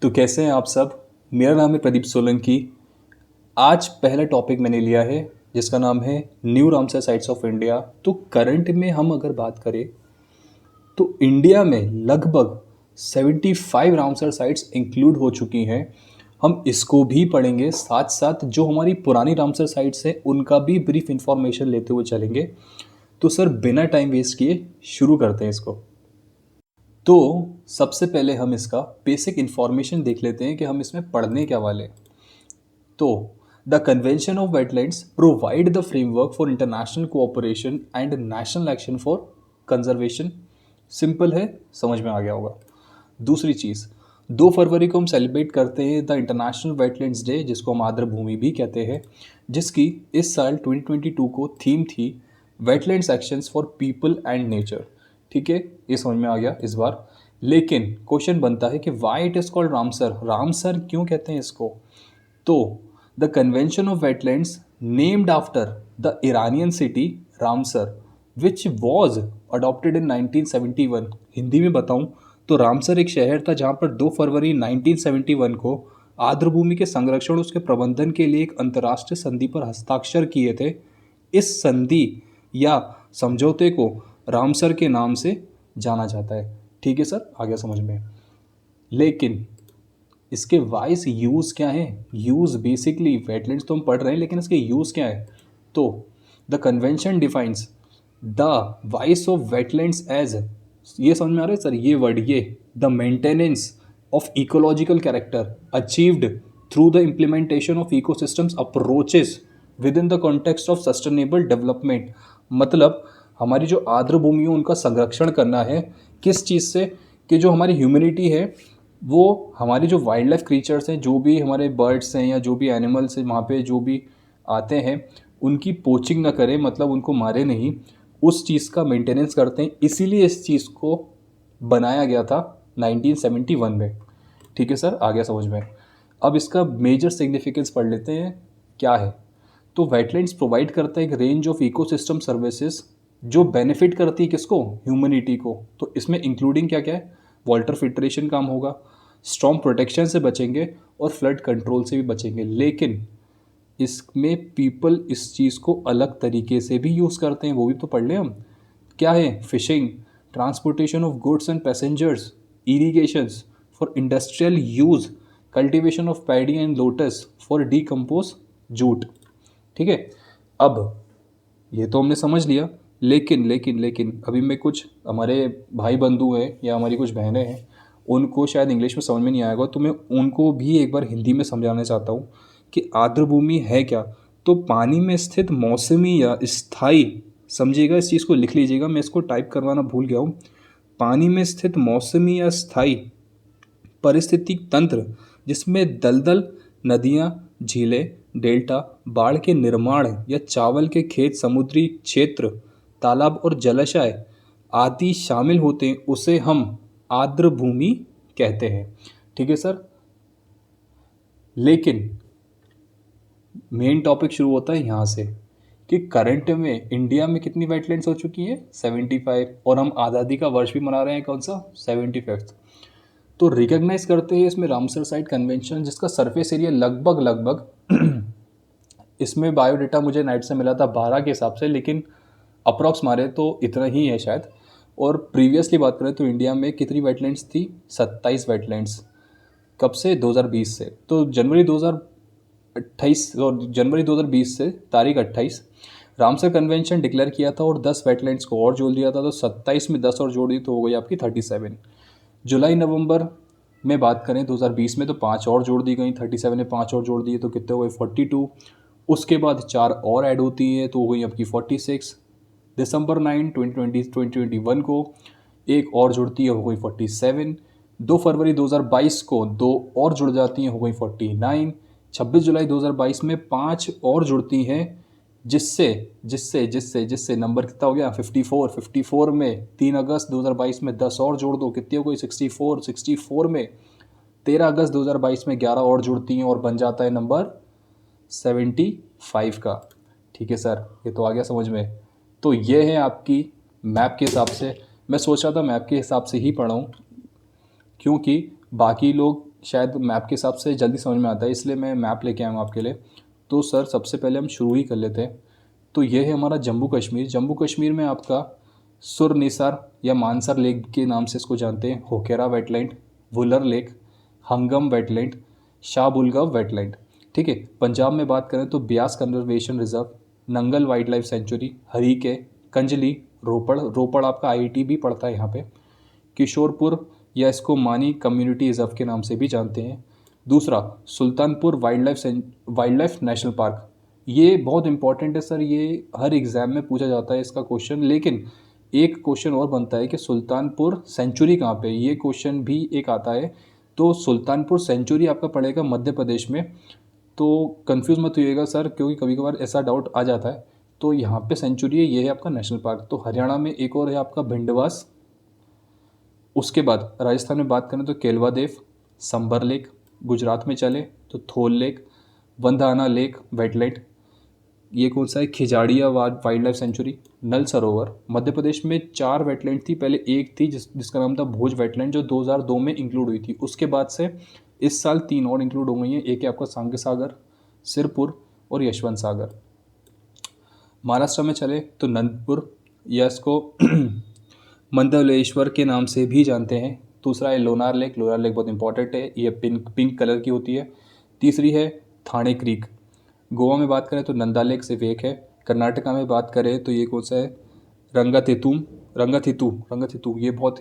तो कैसे हैं आप सब। मेरा नाम है प्रदीप सोलंकी। आज पहला टॉपिक मैंने लिया है जिसका नाम है new Ramsar sites of India. तो करंट में हम अगर बात करें तो इंडिया में लगभग 75 रामसर साइट्स इंक्लूड हो चुकी हैं। हम इसको भी पढ़ेंगे, साथ साथ जो हमारी पुरानी रामसर साइट्स हैं उनका भी ब्रीफ इंफॉर्मेशन लेते हुए चलेंगे। तो सर बिना टाइम वेस्ट किए शुरू करते हैं इसको। तो सबसे पहले हम इसका बेसिक इन्फॉर्मेशन देख लेते हैं कि हम इसमें पढ़ने क्या वाले हैं। तो the convention of wetlands provide the framework for international cooperation and national action for conservation. Simple है, समझ में आ गया होगा। दूसरी चीज़, 2 फरवरी को हम सेलिब्रेट करते हैं द इंटरनेशनल वेटलैंड्स डे, जिसको हम आर्द्रभूमि भी कहते हैं, जिसकी इस साल 2022 को थीम थी wetlands actions for people and nature. ठीक है, ये समझ में आ गया इस बार। लेकिन क्वेश्चन बनता है कि why it is called Ramsar. Ramsar क्यों कहते हैं इसको? तो the convention of wetlands named after the Iranian city Ramsar which was adopted in 1971। Hindi में बताऊं तो रामसर एक शहर था जहां पर 2 फरवरी 1971 को आर्द्रभूमि के संरक्षण उसके प्रबंधन के लिए एक अंतर्राष्ट्रीय संधि पर हस्ताक्षर किए थे। इस संधि या समझौते को रामसर के नाम से जाना जाता है। ठीक है सर, आ गया समझ में। लेकिन इसके वाइस यूज़ क्या है? यूज़ बेसिकली वेटलैंड्स तो हम पढ़ रहे हैं, लेकिन इसके यूज़ क्या है? तो the convention defines the wise of wetlands as, ये समझ में आ रहा है सर ये वर्ड, ये the maintenance of ecological character achieved through the implementation of ecosystems approaches with in the context of sustainable development. मतलब हमारी जो आर्द्रभूमि है उनका संरक्षण करना है। किस चीज़ से? कि जो हमारी ह्यूमैनिटी है वो हमारी जो वाइल्ड लाइफ क्रीचर्स हैं, जो भी हमारे बर्ड्स हैं या जो भी एनिमल्स हैं वहाँ पे जो भी आते हैं, उनकी पोचिंग ना करें, मतलब उनको मारे नहीं, उस चीज़ का मेंटेनेंस करते हैं। इसीलिए इस चीज़ को बनाया गया था 1971 में। ठीक है सर, आ गया समझ में। अब इसका मेजर सिग्निफिकेंस पढ़ लेते हैं क्या है। तो वेटलैंड्स प्रोवाइड करता है एक रेंज ऑफ इकोसिस्टम सर्विसेज जो बेनिफिट करती है किसको? ह्यूमैनिटी को। तो इसमें इंक्लूडिंग क्या क्या है? वाटर फिल्ट्रेशन काम होगा, स्टॉर्म प्रोटेक्शन से बचेंगे और फ्लड कंट्रोल से भी बचेंगे। लेकिन इसमें पीपल इस चीज़ को अलग तरीके से भी यूज़ करते हैं, वो भी तो पढ़ लें हम। क्या है? Fishing, transportation of goods and passengers, irrigations for industrial use, cultivation of paddy and lotus for decompose jute. ठीक है, अब ये तो हमने समझ लिया। लेकिन अभी मैं कुछ हमारे भाई बंधु हैं या हमारी कुछ बहनें हैं, उनको शायद इंग्लिश में समझ में नहीं आएगा, तो मैं उनको भी एक बार हिंदी में समझाना चाहता हूँ कि आर्द्रभूमि है क्या। तो पानी में स्थित मौसमी या स्थायी, समझिएगा इस चीज़ को लिख लीजिएगा, मैं इसको टाइप करवाना भूल गया हूँ। पानी में स्थित मौसमी या स्थायी पारिस्थितिक तंत्र जिसमें दलदल, नदियाँ, झीलें, डेल्टा, बाढ़ के निर्माण या चावल के खेत, समुद्री क्षेत्र, तालाब और जलाशय आदि शामिल होते हैं, उसे हम आर्द्रभूमि कहते हैं। ठीक है सर। लेकिन मेन टॉपिक शुरू होता है यहाँ से कि करंट में इंडिया में कितनी वेटलैंड्स हो चुकी हैं? 75। और हम आज़ादी का वर्ष भी मना रहे हैं, कौन सा? 75th। तो रिकग्नाइज करते हैं इसमें रामसर साइट कन्वेंशन, जिसका सरफेस एरिया लगभग इसमें बायोडेटा मुझे नाइट से मिला था 12 के हिसाब से, लेकिन अप्रॉक्स मारे तो इतना ही है शायद। और प्रीवियसली बात करें तो इंडिया में कितनी वेटलैंड्स थी? 27 वेटलैंड्स। कब से? 2020 से। तो जनवरी 2028 और जनवरी 2020 से तारीख 28 रामसर कन्वेंशन डिक्लेयर किया था और 10 वेटलैंड्स को और जोड़ दिया था। तो 27 में 10 और जोड़ दी तो हो गई आपकी 37। जुलाई नवंबर में बात करें 2020 में तो 5 और जोड़ दी गई, 37 में 5 और जोड़ दिए तो कितने हो गए? 42। उसके बाद 4 और ऐड होती हैं तो हो गई आपकी 46। दिसंबर 9 2021 को एक और जुड़ती है, हो गई 47। 2 फरवरी 2022 को 2 और जुड़ जाती हैं, हो गई 49। 26 जुलाई 2022 में 5 और जुड़ती हैं, जिससे जिससे जिससे जिससे नंबर कितना हो गया? 54। 54 में 3 अगस्त 2022 में 10 और जोड़ दो, कितनी हो गई? 64। 64 में 13 अगस्त 2022 में 11 और जुड़ती हैं और बन जाता है नंबर 75 का। ठीक है सर, ये तो आ गया समझ में। तो ये है आपकी मैप के हिसाब से। मैं सोच रहा था मैप के हिसाब से ही पढ़ाऊँ, क्योंकि बाकी लोग शायद मैप के हिसाब से जल्दी समझ में आता है, इसलिए मैं मैप लेके आया हूँ आपके लिए। तो सर सबसे पहले हम शुरू ही कर लेते हैं। तो ये है हमारा जम्मू कश्मीर। जम्मू कश्मीर में आपका सुरनिसार या मानसर लेक के नाम से इसको जानते हैं, Hokera wetland, Wular lake, Hygam wetland, Shallabug wetland. ठीक है। पंजाब में बात करें तो Beas conservation reserve, Nangal wildlife sanctuary, Harike, Kanjli, Ropar. Ropar आपका आईआईटी भी पड़ता है यहाँ पे। किशोरपुर या इसको मानी कम्युनिटी रिजर्व के नाम से भी जानते हैं। दूसरा Sultanpur wild life national park. ये बहुत इंपॉर्टेंट है सर, ये हर एग्ज़ाम में पूछा जाता है इसका क्वेश्चन। लेकिन एक क्वेश्चन और बनता है कि सुल्तानपुर सेंचुरी कहाँ पे, ये क्वेश्चन भी एक आता है। तो सुल्तानपुर सेंचुरी आपका पड़ेगा मध्य प्रदेश में। तो कंफ्यूज मत होइएगा सर, क्योंकि कभी कभार ऐसा डाउट आ जाता है। तो यहाँ पे सेंचुरी है, ये है आपका नेशनल पार्क। तो हरियाणा में एक और है आपका भिंडवास। उसके बाद राजस्थान में बात करें तो केलवा देव, संबर लेक। गुजरात में चले तो थोल लेक, वंधाना लेक वेटलैंड। ये कौन सा है, खिजाड़िया वाइल्ड लाइफ सेंचुरी, नल सरोवर। मध्य प्रदेश में 4 वेटलैंड थी, पहले एक थी जिसका नाम था भोज वेटलैंड, जो 2002 में इंक्लूड हुई थी। उसके बाद से इस साल 3 और इंक्लूड हो गई हैं। एक है आपका सांगे सागर, सिरपुर और यशवंत सागर। महाराष्ट्र में चले तो नंदपुर या इसको मंदलेश्वर के नाम से भी जानते हैं। दूसरा है लोनार लेक। लोनार लेक बहुत इंपॉर्टेंट है, ये पिंक कलर की होती है। तीसरी है थाने क्रीक। गोवा में बात करें तो नंदा लेक सिर्फ एक है। कर्नाटका में बात करें तो ये कौन सा है, रंगाथितु। ये बहुत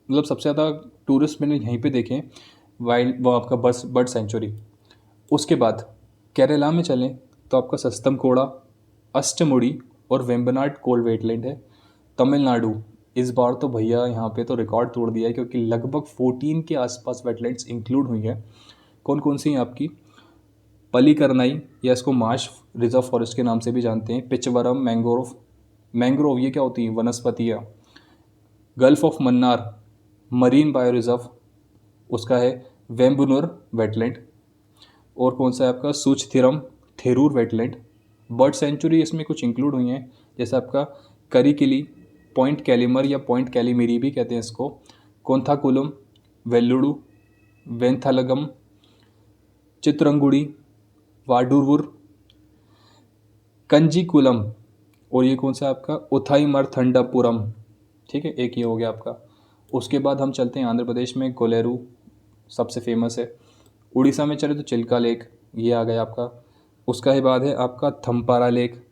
मतलब सबसे ज़्यादा टूरिस्ट मैंने यहीं पे देखे हैं, वाइल्ड वो आपका बर्ड सेंचुरी। उसके बाद केरला में चलें तो आपका सस्तम कोड़ा, अष्टमुड़ी और वेम्बनाड कोल्ड वेटलैंड है। तमिलनाडु इस बार तो भैया यहाँ पे तो रिकॉर्ड तोड़ दिया है, क्योंकि लगभग 14 के आसपास वेटलैंड्स इंक्लूड हुई हैं। कौन कौन सी हैं आपकी, पलीकरनाई या इसको मार्श रिजर्व फॉरेस्ट के नाम से भी जानते हैं, पिचवरम, मैंग्रोव ये क्या होती हैं, वनस्पतियाँ। Gulf of Mannar marine bio reserve, उसका है वेम्बुनूर वेटलैंड। और कौन सा है आपका Suchindram Theroor wetland. Bird sanctuary इसमें कुछ इंक्लूड हुई हैं, जैसे आपका करिकिली, पॉइंट कैलिमर या पॉइंट कैलिमेरी भी कहते हैं इसको, कोंथाकुलम, वेल्लुडू, वेंथलगम, चित्रंगुड़ी, वाडुवुर, कंजीकुलम। और ये कौन सा आपका उथाईमरथंडापुरम। ठीक है, एक ये हो गया आपका। उसके बाद हम चलते हैं आंध्र प्रदेश में, कोलेरू सबसे फेमस है। उड़ीसा में चले तो चिल्का लेक, ये आ गया आपका। उसका ही बाद है आपका थम्पारा lake,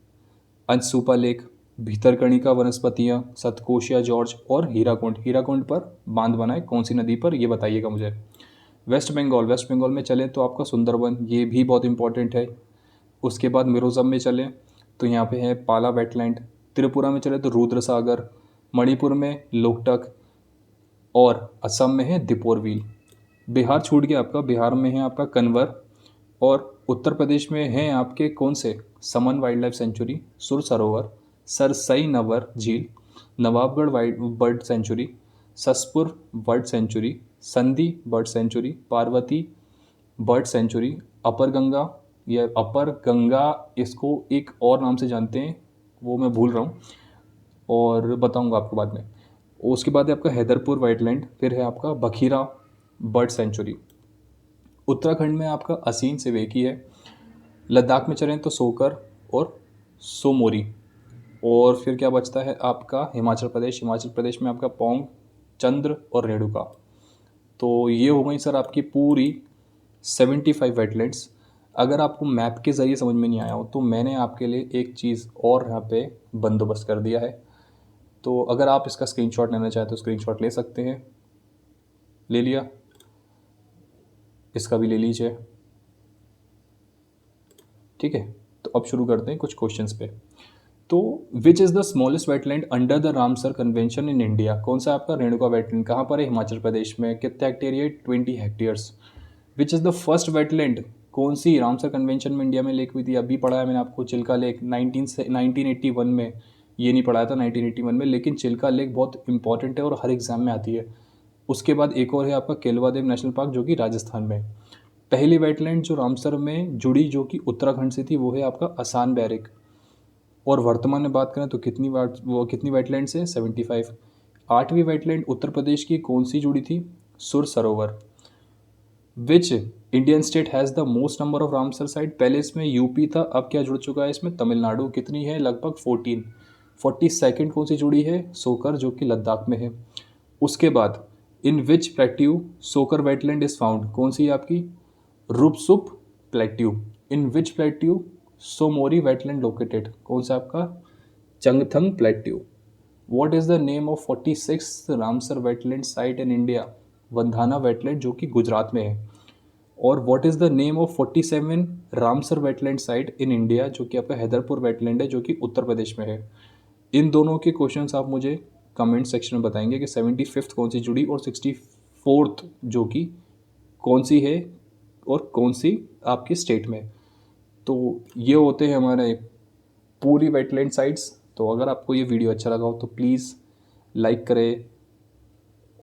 Anshupa lake, Bhitarkanika वनस्पतियाँ, Satkosia George और हीराकुंड। हीराकुंड पर बांध बना है, कौन सी नदी पर, ये बताइएगा मुझे। वेस्ट बंगाल में चलें तो आपका सुंदरबन, ये भी बहुत इंपॉर्टेंट है। उसके बाद मिजोरम में चलें तो यहाँ पे है पाला वेटलैंड। त्रिपुरा में चले तो रुद्र सागर, मणिपुर में लोकटक और असम में है दीपोरबील। बिहार छूट गया आपका, बिहार में है आपका कन्वर। और उत्तर प्रदेश में है आपके कौन से, समन वाइल्ड लाइफ सेंचुरी, सुर सरोवर, सरसई नवर झील, Nawabgarh wild bird sanctuary, Saspur bird sanctuary, Sandi bird sanctuary, Parvati bird sanctuary, upper Ganga या अपर गंगा इसको एक और नाम से जानते हैं, वो मैं भूल रहा हूँ और बताऊँगा आपको बाद में। उसके बाद है आपका हैदरपुर वाइटलैंड, फिर है आपका बखीरा बर्ड सेंचुरी। उत्तराखंड में आपका असीन सिवेकी है। लद्दाख में चलें तो सोकर और सोमोरी। और फिर क्या बचता है आपका हिमाचल प्रदेश में आपका पौंग, चंद्र और रेणुका। तो ये हो गई सर आपकी पूरी 75 वेटलैंड्स। अगर आपको मैप के ज़रिए समझ में नहीं आया हो तो मैंने आपके लिए एक चीज़ और यहाँ पे बंदोबस्त कर दिया है। तो अगर आप इसका स्क्रीनशॉट लेना चाहें तो स्क्रीनशॉट ले सकते हैं। ले लिया, इसका भी ले लीजिए। ठीक है, तो अब शुरू करते हैं कुछ क्वेश्चंस पे। तो which is the smallest wetland under the Ramsar convention in India. कौन सा आपका रेणुका वेटलैंड कहाँ पर है, हिमाचल प्रदेश में। कितने हेक्टेयर है, 20 hectares. Which is the first wetland, कौन सी रामसर कन्वेंशन में इंडिया में लेक हुई थी, अभी पढ़ा है मैंने आपको, चिल्का लेक 1981 में। ये नहीं पढ़ाया था 1981 में, लेकिन चिल्का लेक बहुत इंपॉर्टेंट है और हर एग्जाम में आती है। उसके बाद एक और है आपका केलवा देव नेशनल पार्क, जो कि राजस्थान में। पहली वेटलैंड जो रामसर में जुड़ी, जो कि उत्तराखंड से थी, वो है आपका असान बैरिक। और वर्तमान में बात करें तो कितनी वेटलैंड से, 75। 8वीं वेटलैंड उत्तर प्रदेश की कौन सी जुड़ी थी, सुर सरोवर। Which Indian state has the most number of Ramsar site? पहले इसमें यूपी था, अब क्या जुड़ चुका है इसमें? तमिलनाडु। कितनी है? लगभग 14। 42nd कौन सी जुड़ी है? सोकर, जो कि लद्दाख में है। उसके बाद in which plateau Tsokar wetland is found? कौन सी है आपकी? Rupshu plateau. In which plateau Tsomoriri wetland located? कौन सा आपका? Changthang plateau. What is the name of 46th Ramsar wetland site in India? Wadhvana wetland, जो कि गुजरात में है। और what is the name of 47 Ramsar wetland site in India, जो कि आपका हैदरपुर वेटलैंड है, जो कि उत्तर प्रदेश में है। इन दोनों के क्वेश्चंस आप मुझे कमेंट सेक्शन में बताएंगे कि 75th कौन सी जुड़ी और 64th जो कि कौन सी है और कौन सी आपकी स्टेट में। तो ये होते हैं हमारे पूरी वेटलैंड साइट्स। तो अगर आपको ये वीडियो अच्छा लगा हो तो प्लीज़ लाइक करें,